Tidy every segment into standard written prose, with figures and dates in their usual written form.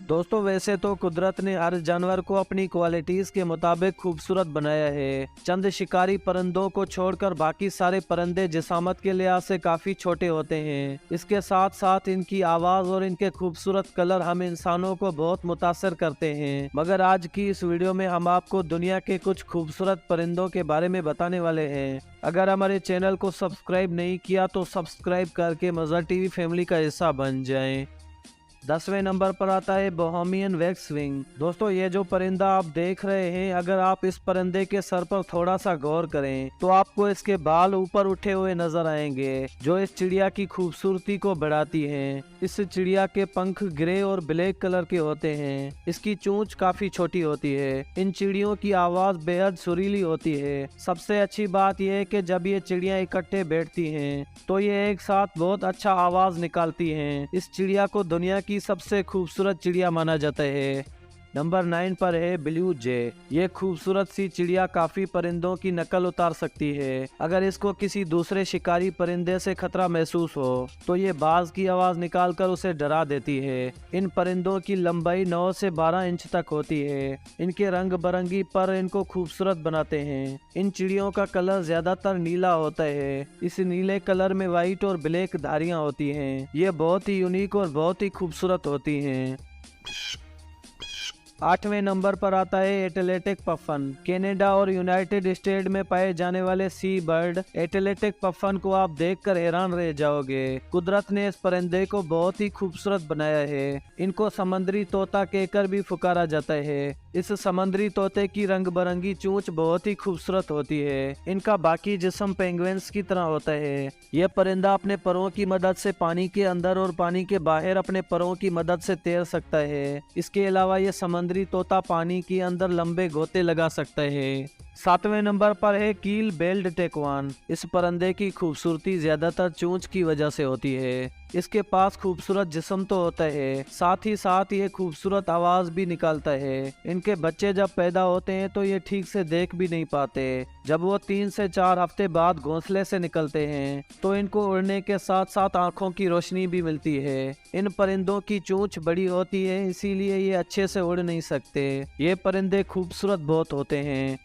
दोस्तों वैसे तो कुदरत ने हर जानवर को अपनी क्वालिटीज के मुताबिक खूबसूरत बनाया है। चंद शिकारी परिंदों को छोड़कर बाकी सारे परिंदे जिसामत के लिहाज से काफी छोटे होते हैं। इसके साथ साथ इनकी आवाज और इनके खूबसूरत कलर हम इंसानों को बहुत मुतासर करते हैं। मगर आज की इस वीडियो में हम आपको दुनिया के कुछ खूबसूरत परिंदों के बारे में बताने वाले हैं। अगर हमारे चैनल को सब्सक्राइब नहीं किया तो सब्सक्राइब करके मज़र टीवी फैमिली का हिस्सा बन जाएं। 10वें नंबर पर आता है बोहेमियन वैक्सविंग। दोस्तों ये जो परिंदा आप देख रहे हैं, अगर आप इस परिंदे के सर पर थोड़ा सा गौर करें तो आपको इसके बाल ऊपर उठे हुए नजर आएंगे, जो इस चिड़िया की खूबसूरती को बढ़ाती हैं। इस चिड़िया के पंख ग्रे और ब्लैक कलर के होते हैं। इसकी चोंच काफी छोटी होती है। इन चिड़ियों की आवाज बेहद सुरीली होती है। सबसे अच्छी बात यह है कि जब ये चिड़िया इकट्ठे बैठती हैं तो ये एक साथ बहुत अच्छा आवाज निकालती हैं। इस चिड़िया को दुनिया की सबसे खूबसूरत चिड़िया माना जाता है। नंबर 9 पर है ब्लू जे। ये खूबसूरत सी चिड़िया काफी परिंदों की नकल उतार सकती है। अगर इसको किसी दूसरे शिकारी परिंदे से खतरा महसूस हो तो ये बाज की आवाज निकालकर उसे डरा देती है। इन परिंदों की लंबाई 9 से 12 इंच तक होती है। इनके रंग बिरंगी पर इनको खूबसूरत बनाते हैं। इन चिड़ियों का कलर ज्यादातर नीला होता है। इस नीले कलर में व्हाइट और ब्लैक धारियां होती हैं। ये बहुत ही यूनिक और बहुत ही खूबसूरत होती हैं। 8वें नंबर पर आता है एटलेटिक पफन। कनाडा और यूनाइटेड स्टेट में पाए जाने वाले सी बर्ड एटलेटिक पफन को आप देखकर हैरान रह जाओगे। कुदरत ने इस परिंदे को बहुत ही खूबसूरत बनाया है। इनको समुद्री तोता कहकर भी पुकारा जाता है। इस समुद्री तोते की रंग बिरंगी चोंच बहुत ही खूबसूरत होती है। इनका बाकी जिस्म पेंगुइन्स की तरह होता है। यह परिंदा अपने परों की मदद से पानी के अंदर और पानी के बाहर अपने परों की मदद से तैर सकता है। इसके अलावा यह समुद्री तोता पानी के अंदर लंबे गोते लगा सकता है। 7वें नंबर पर है कील बेल्ड टेकवान। इस परिंदे की खूबसूरती ज्यादातर चोंच की वजह से होती है। इसके पास खूबसूरत जिस्म तो होता है, साथ ही साथ ये खूबसूरत आवाज भी निकालता है। इनके बच्चे जब पैदा होते हैं तो ये ठीक से देख भी नहीं पाते। जब वो 3 से 4 हफ्ते बाद घोंसले से निकलते हैं तो इनको उड़ने के साथ साथ आंखों की रोशनी भी मिलती है। इन परिंदों की चोंच बड़ी होती है, इसीलिए ये अच्छे से उड़ नहीं सकते। ये परिंदे खूबसूरत बहुत होते हैं।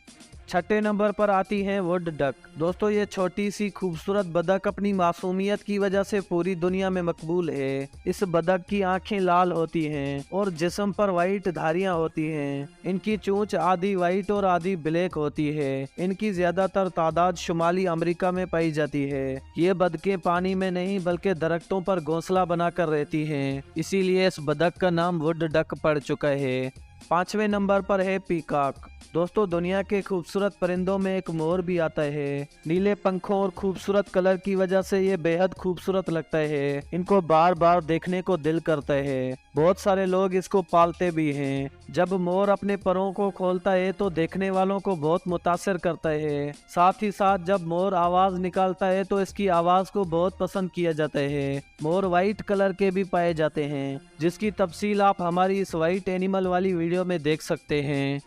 6ठे नंबर पर आती है वुड डक। दोस्तों ये छोटी सी खूबसूरत बतख अपनी मासूमियत की वजह से पूरी दुनिया में मकबूल है। इस बतख की आंखें लाल होती हैं और जिस्म पर व्हाइट धारियां होती हैं। इनकी चोंच आधी व्हाइट और आधी ब्लैक होती है। इनकी ज्यादातर तादाद शुमाली अमेरिका में पाई जाती है। ये बतखें पानी में नहीं बल्कि दरख्तों पर घोंसला बनाकर रहती हैं, इसीलिए इस बतख का नाम वुड डक पड़ चुका है। 5वें नंबर पर है पीकॉक। दोस्तों दुनिया के खूबसूरत परिंदों में एक मोर भी आता है। नीले पंखों और खूबसूरत कलर की वजह से ये बेहद खूबसूरत लगता है। इनको बार बार देखने को दिल करता है। बहुत सारे लोग इसको पालते भी हैं। जब मोर अपने परों को खोलता है तो देखने वालों को बहुत मुतासिर करता है। साथ ही साथ जब मोर आवाज निकालता है तो इसकी आवाज को बहुत पसंद किया जाता है। मोर व्हाइट कलर के भी पाए जाते हैं, जिसकी तफसील आप हमारी इस व्हाइट एनिमल वाली वीडियो में देख सकते हैं।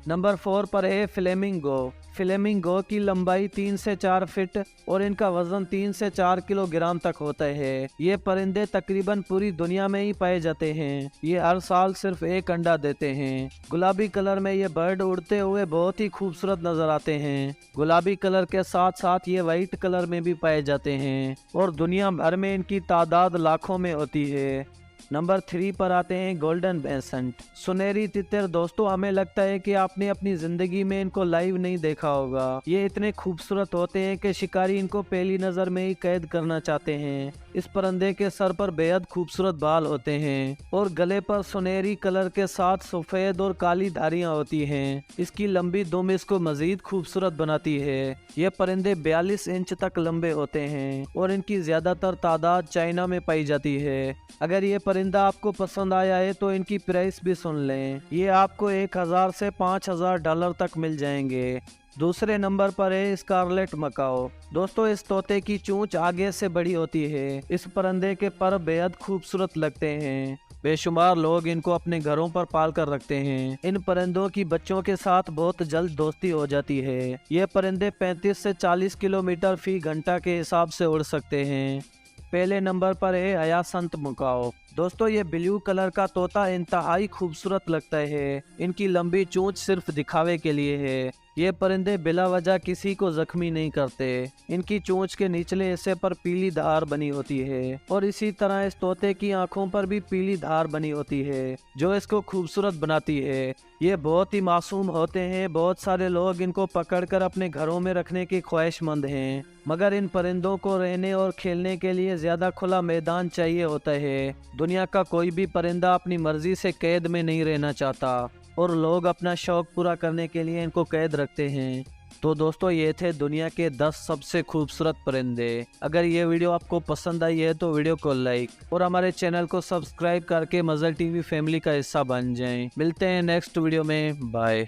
नंबर 4 पर है फ्लेमिंगो। फ्लेमिंगो की लंबाई 3 से 4 फीट और इनका वजन 3 से 4 किलोग्राम तक होता है। ये परिंदे तकरीबन पूरी दुनिया में ही पाए जाते हैं। ये हर साल सिर्फ एक अंडा देते हैं। गुलाबी कलर में ये बर्ड उड़ते हुए बहुत ही खूबसूरत नजर आते हैं। गुलाबी कलर के साथ साथ ये व्हाइट कलर में भी पाए जाते हैं और दुनिया भर में इनकी तादाद लाखों में होती है। नंबर 3 पर आते हैं गोल्डन बेसेंट, सुनहरी तितर। दोस्तों हमें लगता है कि आपने अपनी जिंदगी में इनको लाइव नहीं देखा होगा। ये इतने खूबसूरत होते हैं कि शिकारी इनको पहली नजर में ही कैद करना चाहते हैं। इस परिंदे के सर पर बेहद खूबसूरत बाल होते हैं और गले पर सुनहरी कलर के साथ सफेद और काली धारियां होती हैं। इसकी लंबी दुम इसको मजीद खूबसूरत बनाती है। ये परिंदे 42 इंच तक लंबे होते हैं और इनकी ज्यादातर तादाद चाइना में पाई जाती है। अगर ये परिंदा आपको पसंद आया है तो इनकी प्राइस भी सुन लें। ये आपको 1000 से $5000 तक मिल जाएंगे। दूसरे नंबर पर है स्कारलेट मकाओ। दोस्तों इस तोते की चोंच आगे से बड़ी होती है। इस परिंदे के पर बेहद खूबसूरत लगते हैं। बेशुमार लोग इनको अपने घरों पर पाल कर रखते हैं। इन परिंदों की बच्चों के साथ बहुत जल्द दोस्ती हो जाती है। ये परिंदे 35 से 40 किलोमीटर फी घंटा के हिसाब से उड़ सकते हैं। पहले नंबर पर है हयासंत मकाओ। दोस्तों ये ब्लू कलर का तोता इंतहाई खूबसूरत लगता है। इनकी लंबी चोंच सिर्फ दिखावे के लिए है। ये परिंदे बिला वजह किसी को जख्मी नहीं करते। इनकी चोंच के निचले हिस्से पर पीली धार बनी होती है और इसी तरह इस तोते की आंखों पर भी पीली धार बनी होती है जो इसको खूबसूरत बनाती है। ये बहुत ही मासूम होते हैं। बहुत सारे लोग इनको पकड़कर अपने घरों में रखने की ख्वाहिशमंद हैं, मगर इन परिंदों को रहने और खेलने के लिए ज्यादा खुला मैदान चाहिए होता है। दुनिया का कोई भी परिंदा अपनी मर्जी से कैद में नहीं रहना चाहता और लोग अपना शौक पूरा करने के लिए इनको कैद रखते हैं। तो दोस्तों ये थे दुनिया के 10 सबसे खूबसूरत परिंदे। अगर ये वीडियो आपको पसंद आई है तो वीडियो को लाइक और हमारे चैनल को सब्सक्राइब करके मज़ल टीवी फैमिली का हिस्सा बन जाएं। मिलते हैं नेक्स्ट वीडियो में। बाय।